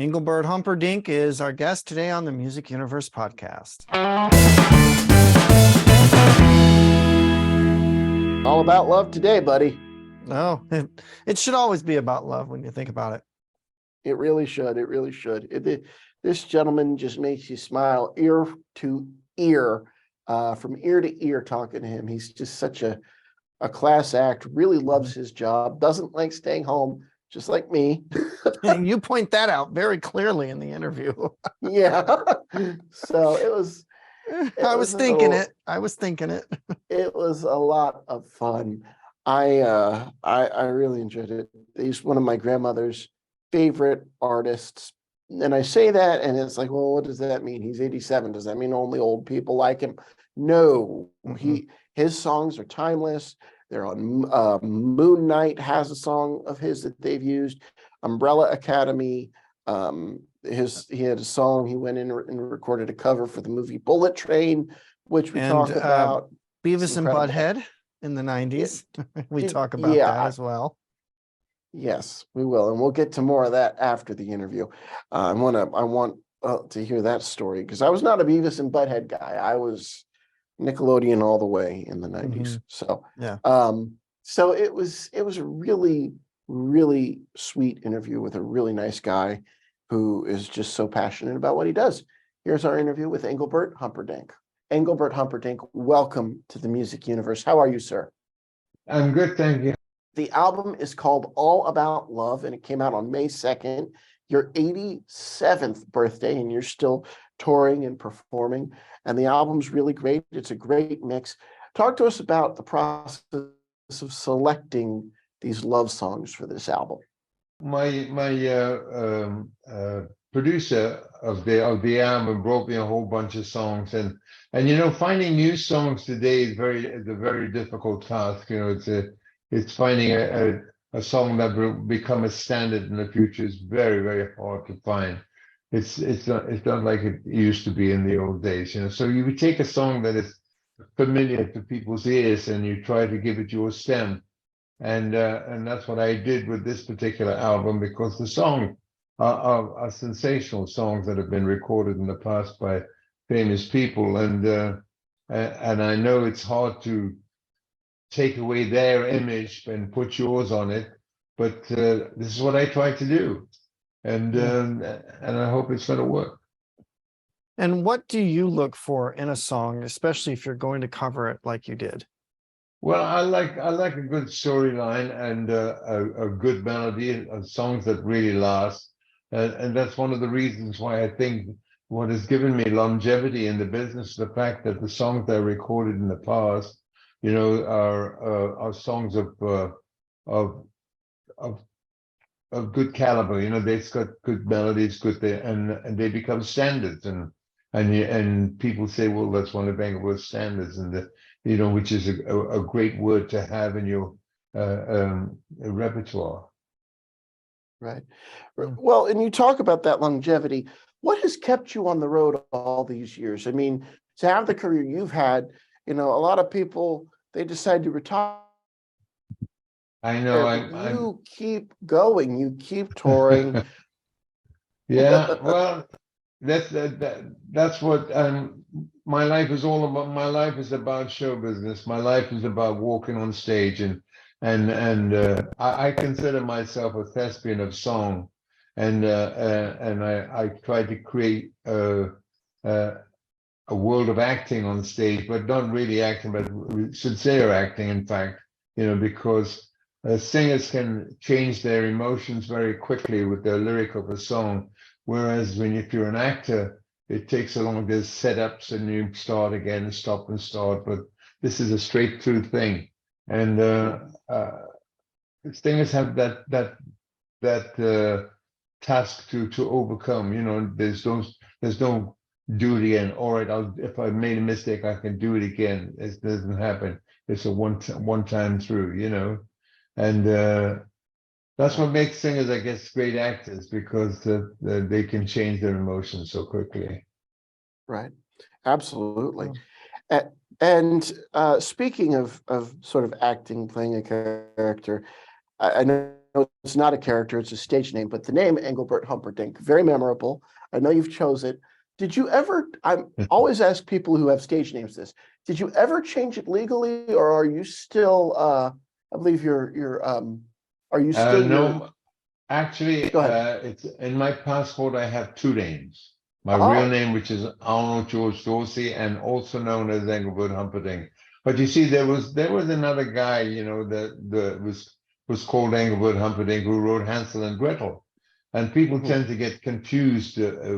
Engelbert Humperdinck is our guest today on the Music Universe podcast. All about love today, buddy. No, it should always be about love when you think about it. It really should. It really should. This gentleman just makes you smile ear to ear, from ear to ear talking to him. He's just such a class act, really loves his job, doesn't like staying home, just like me. And you point that out very clearly in the interview. Yeah. So it was I was thinking it. It was a lot of fun. I really enjoyed it. He's one of my grandmother's favorite artists. And I say that, and it's like, well, what does that mean? He's 87. Does that mean only old people like him? No, his songs are timeless. They're on Moon Knight has a song of his that they've used. Umbrella Academy. He had a song. He went in and recorded a cover for the movie Bullet Train, which we talk about. Beavis and Butthead in the 90s. We talk about that as well. Yes, we will, and we'll get to more of that after the interview. I want to hear that story, because I was not a Beavis and Butthead guy. I was Nickelodeon all the way in the 90s. So yeah. So it was a really, really sweet interview with a really nice guy who is just so passionate about what he does. Here's our interview with Engelbert Humperdinck. Engelbert Humperdinck, welcome to the Music Universe. How are you, sir? I'm good, thank you. The album is called All About Love, and it came out on May 2nd, your 87th birthday, and you're still touring and performing. And the album's really great. It's a great mix. Talk to us about the process of selecting these love songs for this album. My producer of the album brought me a whole bunch of songs, and finding new songs today is a very difficult task. It's finding a song that will become a standard in the future is very, very hard to find. It's not like it used to be in the old days. So you would take a song that is familiar to people's ears and you try to give it your stem. And that's what I did with this particular album, because the songs are sensational songs that have been recorded in the past by famous people, and I know it's hard to take away their image and put yours on it, but this is what I try to do, and I hope it's going to work. And what do you look for in a song, especially if you're going to cover it like you did? Well, I like a good storyline and a good melody, songs that really last. And that's one of the reasons why I think what has given me longevity in the business, the fact that the songs that I recorded in the past, are songs of good caliber. They've got good melodies, and they become standards, and people say, well, that's one of Engelbert's standards, and which is a great word to have in your repertoire. Right. Well, and you talk about that longevity. What has kept you on the road all these years? I mean, to have the career you've had, a lot of people, they decide to retire. I know. You keep going. You keep touring. Yeah. Well, that's what my life is all about. My life is about show business. My life is about walking on stage, and I consider myself a thespian of song, and I try to create a world of acting on stage, but not really acting, but sincere acting, in fact, because singers can change their emotions very quickly with the lyric of a song, whereas if you're an actor, it takes a long, there's setups and you start again and stop and start, but this is a straight through thing. And singers have that task to overcome. There's no do it again. All right, if I made a mistake, I can do it again. It doesn't happen. It's a one time through. And that's what makes singers, I guess, great actors, because they can change their emotions so quickly. Right. Absolutely. And speaking of sort of acting, playing a character, I know it's not a character, it's a stage name, but the name Engelbert Humperdinck, very memorable. I know you've chose it. Did you ever, I always ask people who have stage names this, did you ever change it legally, or are you still, I believe are you still No, actually, go ahead. it's in my passport. I have two names. My real Oh, name, which is Arnold George Dorsey, and also known as Engelbert Humperdinck. But you see, there was another guy, that was called Engelbert Humperdinck, who wrote Hansel and Gretel, and people mhm. tend to get confused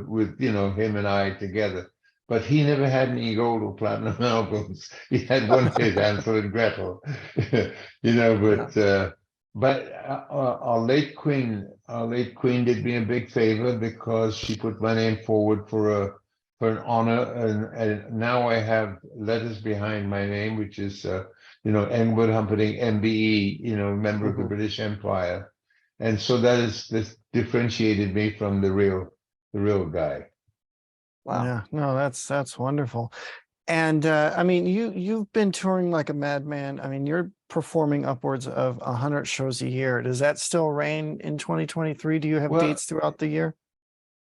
with him and I together. But he never had any gold or platinum albums. He had one hit, Hansel and Gretel, Yeah. but our late queen did me a big favor because she put my name forward for an honor, and now I have letters behind my name, which is Engelbert Humperdinck, MBE, member of the Mhm. British Empire, and so this differentiated me from the real guy. Wow. Yeah, no, that's wonderful. And I mean, you've been touring like a madman. I mean, you're performing upwards of 100 shows a year. Does that still reign in 2023? Do you have Well, dates throughout the year?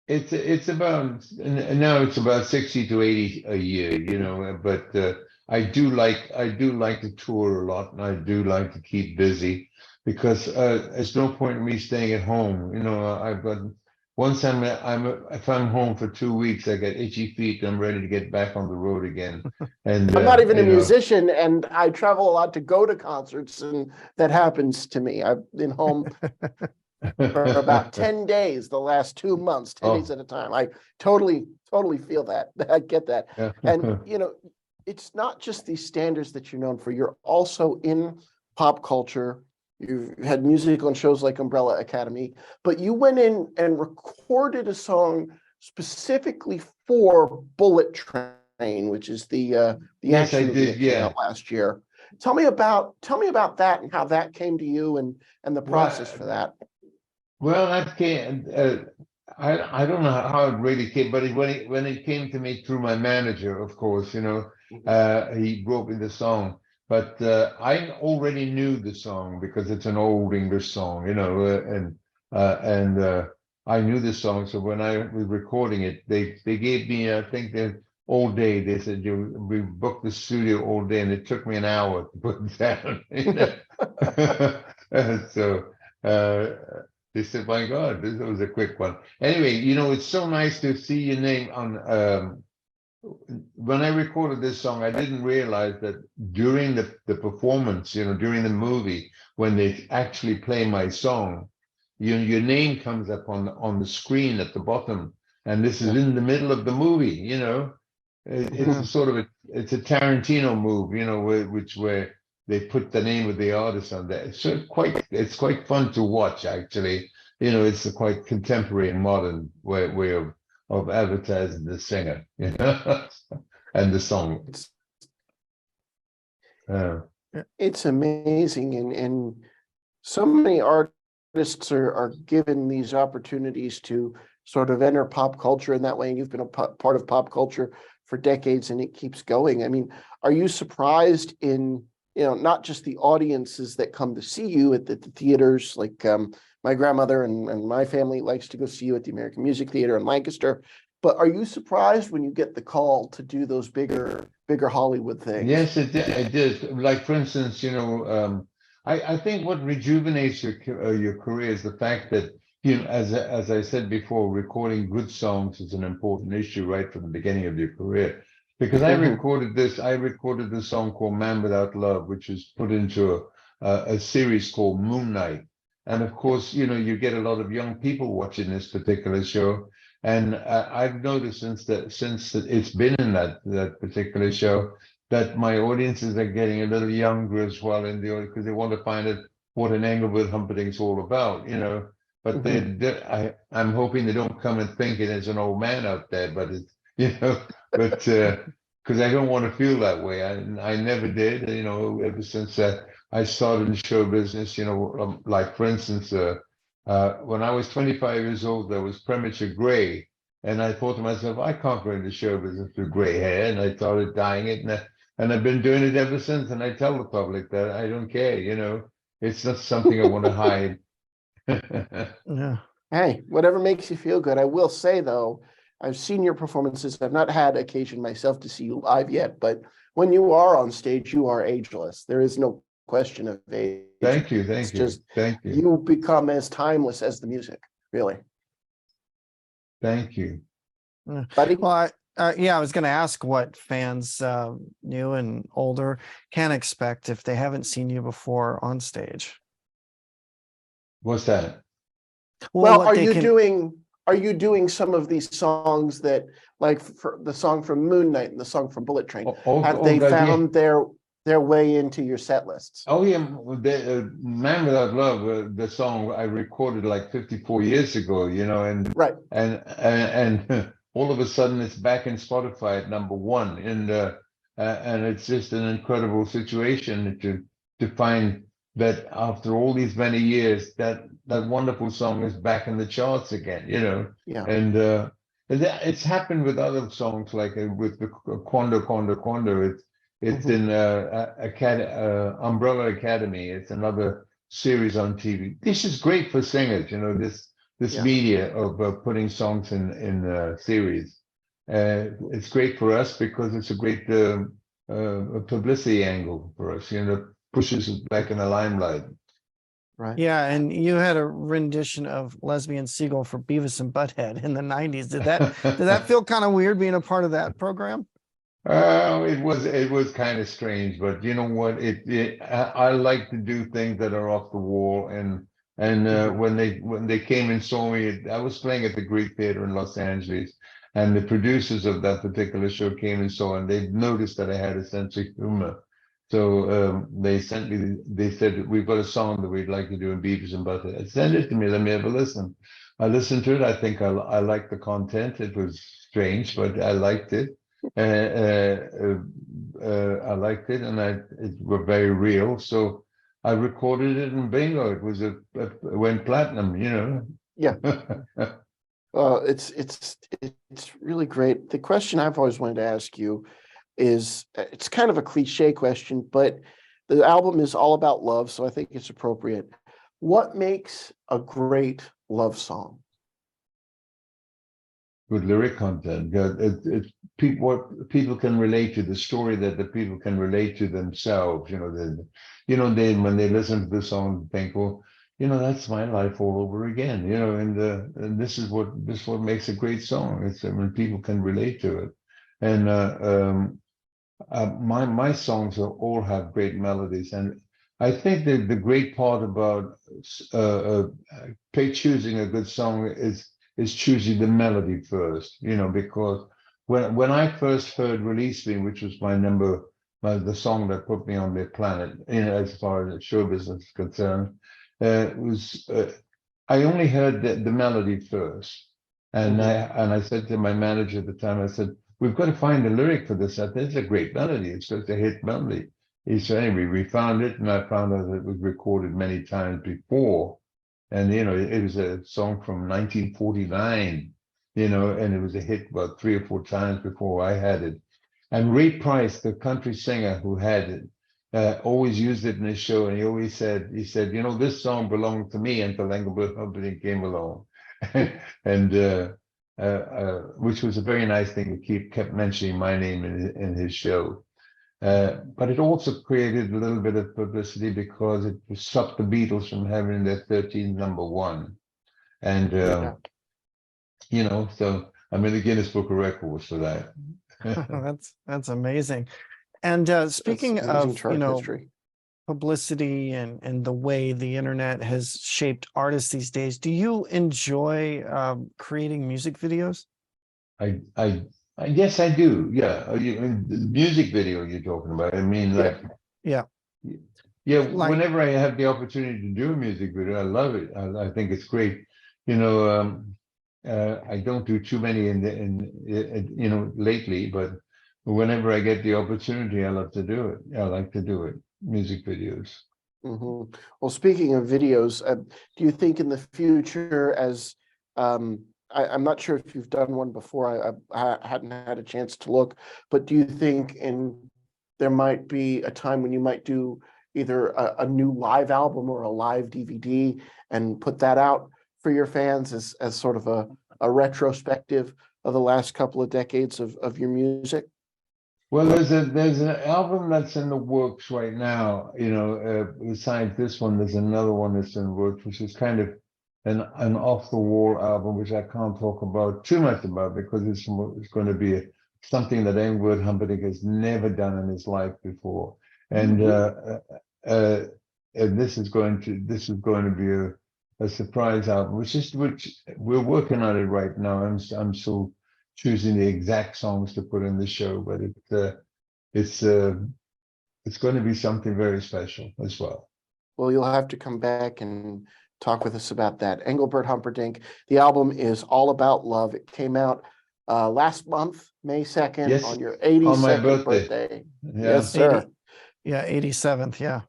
it's about now it's about 60 to 80 a year, but I do like to tour a lot, and I do like to keep busy because there's no point in me staying at home. I've got once if I'm home for 2 weeks, I get itchy feet and I'm ready to get back on the road again. And I'm not even a musician, and I travel a lot to go to concerts, and that happens to me. I've been home for about 10 days the last 2 months, 10 days oh, at a time. I totally feel that. I get that. yeah. And, it's not just these standards that you're known for. You're also in pop culture. You've had musical and shows like Umbrella Academy, but you went in and recorded a song specifically for Bullet Train, which is the Yes, I action movie did. that came Yeah. out last year. Tell me about that and how that came to you, and the process for Well, that. Well, that came. I don't know how it really came, but when it came to me through my manager, of course, he wrote me the song. But I already knew the song because it's an old English song, and I knew the song. So when I was recording it, they gave me, I think, the all day. They said we booked the studio all day, and it took me an hour to put it down. So. Uh, they said, "My God, this was a quick one." Anyway, it's so nice to see your name on. When I recorded this song, I didn't realize that during the performance, during the movie, when they actually play my song, your name comes up on the screen at the bottom, and this is Yeah. in the middle of the movie. It's a Mhm. sort of it's a Tarantino move, where they put the name of the artist on there. It's quite fun to watch, actually. It's a quite contemporary and modern way of advertising the singer, and the song. It's Uh, Yeah. it's amazing, and so many artists are given these opportunities to sort of enter pop culture in that way, and you've been a part of pop culture for decades, and it keeps going. I mean, are you surprised in, not just the audiences that come to see you at the theaters, like my grandmother and my family likes to go see you at the American Music Theater in Lancaster, but are you surprised when you get the call to do those bigger Hollywood things? yes, it did. Like, for instance, I think what rejuvenates your career is the fact that, as I said before, recording good songs is an important issue right from the beginning of your career. Because Mhm. I recorded this song called "Man Without Love," which was put into a series called Moon Knight. And of course, you get a lot of young people watching this particular show. And I've noticed since it's been in that particular show, that my audiences are getting a little younger as well in the audience because they want to find out what an Engelbert Humperdinck's all about. But Mhm. I'm hoping they don't come and thinking there's an old man out there, but it's but because I don't want to feel that way. I never did, ever since I started in show business. Like, for instance, when I was 25 years old, there was premature gray. And I thought to myself, I can't go into show business with gray hair. And I started dyeing it. And I've been doing it ever since. And I tell the public that I don't care. It's not something I want to hide. Yeah. Hey, whatever makes you feel good. I will say though, I've seen your performances. I've not had occasion myself to see you live yet, but when you are on stage, you are ageless. There is no question of age. Thank you, It's thank you, just thank you, you become as timeless as the music, really, thank you. Yeah. buddy. Well, yeah, I was going to ask what fans, new and older, can expect if they haven't seen you before on stage. What's that? Well, what Are they you can. doing some of these songs that, like for the song from Moon Knight and the song from Bullet Train, have they God, yeah. found their way into your set lists? Oh yeah, Man Without Love, the song I recorded like 54 years ago, you know, Right. and all of a sudden it's back in Spotify at #1, and it's just an incredible situation to find that after all these many years, that wonderful song is back in the charts again, you know, Yeah. and it's happened with other songs like with the Quando Quando Quando. It's Mhm. in Umbrella Academy. It's another series on TV. This is great for singers, you know, this Yeah. media of putting songs in series. It's great for us because it's a great publicity angle for us, you know, pushes us back in the limelight. Right. Yeah, and you had a rendition of Lesbian Seagull for Beavis and Butthead in the 90s. Did that feel kind of weird being a part of that program? It was kind of strange, but you know what? I like to do things that are off the wall, and Mhm. when they came and saw me, I was playing at the Greek Theater in Los Angeles, and the producers of that particular show came and saw, and they noticed that I had a sense of humor. So they sent me. They said we've got a song that we'd like to do in Beavis and Butthead. Send it to me. Let me have a listen. I listened to it. I think I liked the content. It was strange, but I liked it. I liked it, and it were very real. So I recorded it, and bingo, it went platinum. You know. Yeah. It's really great. The question I've always wanted to ask you is, it's kind of a cliche question, but the album is all about love, so I think it's appropriate. What makes a great love song? With lyric content, yeah, it's people what people can relate to, the story that the people can relate to themselves. They when they listen to the song, think, well, you know, that's my life all over again. You know, and this is what makes a great song. It's when people can relate to it, and my songs all have great melodies, and I think that the great part about choosing a good song is choosing the melody first. You know, because when I first heard "Release Me," which was the song that put me on the planet, you know, as far as show business is concerned, I only heard the melody first, and Mhm. I said to my manager at the time, I said, we've got to find the lyric for this. It's a great melody. It's just a hit melody. He said, anyway, we found it, and I found out that it was recorded many times before. And, you know, it was a song from 1949, you know, and it was a hit about 3 or 4 times before I had it. And Ray Price, the country singer who had it, always used it in his show. And he said, you know, this song belonged to me until Engelbert Humperdinck came along. and, which was a very nice thing to kept mentioning my name in his show. But it also created a little bit of publicity because it stopped the Beatles from having their 13th #1. And, Yeah. you know, so I'm in the Guinness Book of Records for that. That's amazing. And That's speaking amazing of, chart history. publicity and the way the internet has shaped artists these days, do you enjoy creating music videos? I guess I do. Yeah. The music video you're talking about. I mean, Yeah. like, Yeah, yeah, like, whenever I have the opportunity to do a music video, I love it. I think it's great. You know, I don't do too many you know, lately, but whenever I get the opportunity, I love to do it. I like to do it. Music videos. Mhm. Well, speaking of videos, do you think in the future, as I'm not sure if you've done one before, I hadn't had a chance to look, but do you think there might be a time when you might do either a new live album or a live DVD and put that out for your fans as sort of a retrospective of the last couple of decades of your music? Well, there's an album that's in the works right now. Besides this one, there's another one that's in works, which is kind of an off the wall album, which I can't talk about too much about because it's going to be something that Engelbert Humperdinck has never done in his life before, and this is going to be a surprise album, which we're working on it right now. I'm still choosing the exact songs to put in the show, but it's going to be something very special as well. Well, you'll have to come back and talk with us about that. Engelbert Humperdinck. The album is All About Love. It came out last month, May 2nd, Yes, on your 82nd on my birthday. Yeah. Yes, sir. 87th. Yeah.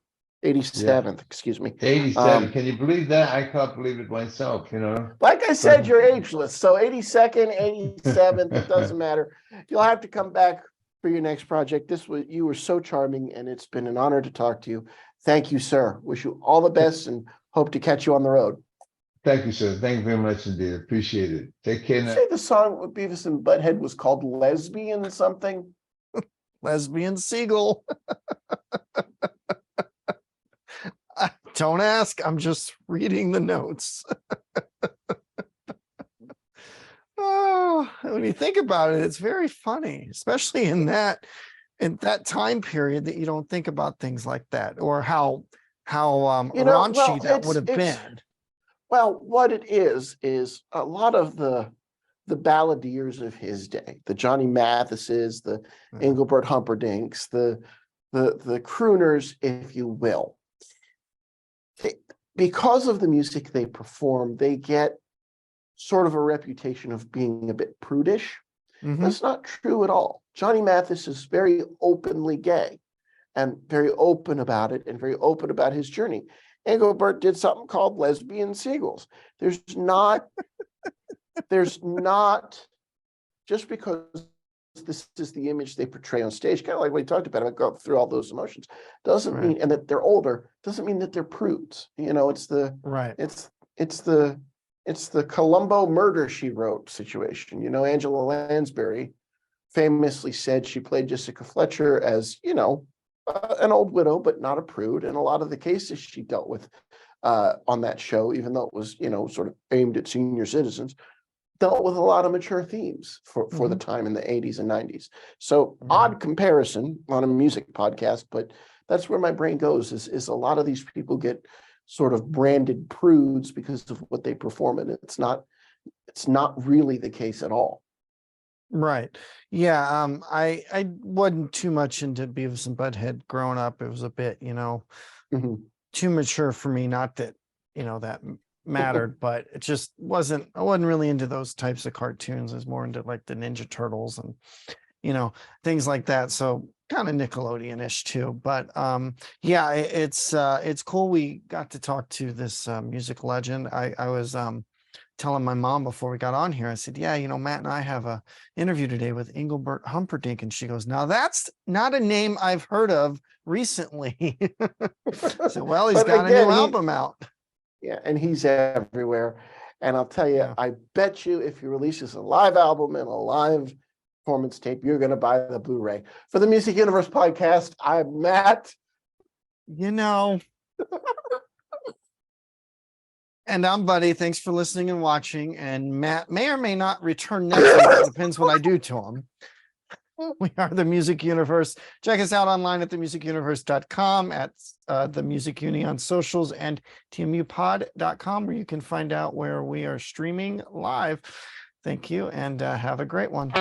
87th, excuse me. 87. Can you believe that? I can't believe it myself, Like I said, you're ageless. So 82nd, 87th, it doesn't matter. You'll have to come back for your next project. You were so charming, and it's been an honor to talk to you. Thank you, sir. Wish you all the best and hope to catch you on the road. Thank you, sir. Thank you very much indeed. Appreciate it. Take care. Did you say the song with Beavis and Butthead was called Lesbian something? Lesbian Seagull. Don't ask. I'm just reading the notes. Oh, when you think about it, it's very funny, especially in that time period that you don't think about things like that, or how raunchy that would have been. Well, what it is a lot of the balladeers of his day, the Johnny Mathises, the Engelbert Humperdinks, the crooners, if you will. Because of the music they perform, they get sort of a reputation of being a bit prudish. Mm-hmm. That's not true at all. Johnny Mathis is very openly gay and very open about it and very open about his journey. Engelbert did something called Lesbian Seagulls. There's not, just because this is the image they portray on stage, kind of like what he talked about go through all those emotions, doesn't mean, and that they're older, doesn't mean that they're prudes. It's the Columbo Murder, She Wrote situation. Angela Lansbury famously said she played Jessica Fletcher as, an old widow, but not a prude. And a lot of the cases she dealt with on that show, even though it was, sort of aimed at senior citizens, dealt with a lot of mature themes for the time in the 80s and 90s. So odd comparison on a music podcast, but that's where my brain goes is a lot of these people get sort of branded prudes because of what they perform, and it's not really the case at all. Right. Yeah. I wasn't too much into Beavis and Butthead growing up. It was a bit, too mature for me. Not that, that mattered, but it just wasn't, I wasn't really into those types of cartoons. I was more into like the Ninja Turtles and, things like that. So kind of Nickelodeon-ish too. But yeah, it's cool. We got to talk to this music legend. I was telling my mom before we got on here, I said, yeah, Matt and I have a interview today with Engelbert Humperdinck. And she goes, now that's not a name I've heard of recently. So, well, he's got a new album out. Yeah, and he's everywhere. And I'll tell you, I bet you if he releases a live album and a live performance tape, you're going to buy the Blu-ray. For the Music Universe podcast, I'm Matt. And I'm Buddy. Thanks for listening and watching. And Matt may or may not return next week. It depends what I do to him. We are the Music Universe. Check us out online at themusicuniverse.com, at the Music Uni on socials, and tmupod.com, where you can find out where we are streaming live. Thank you, and have a great one.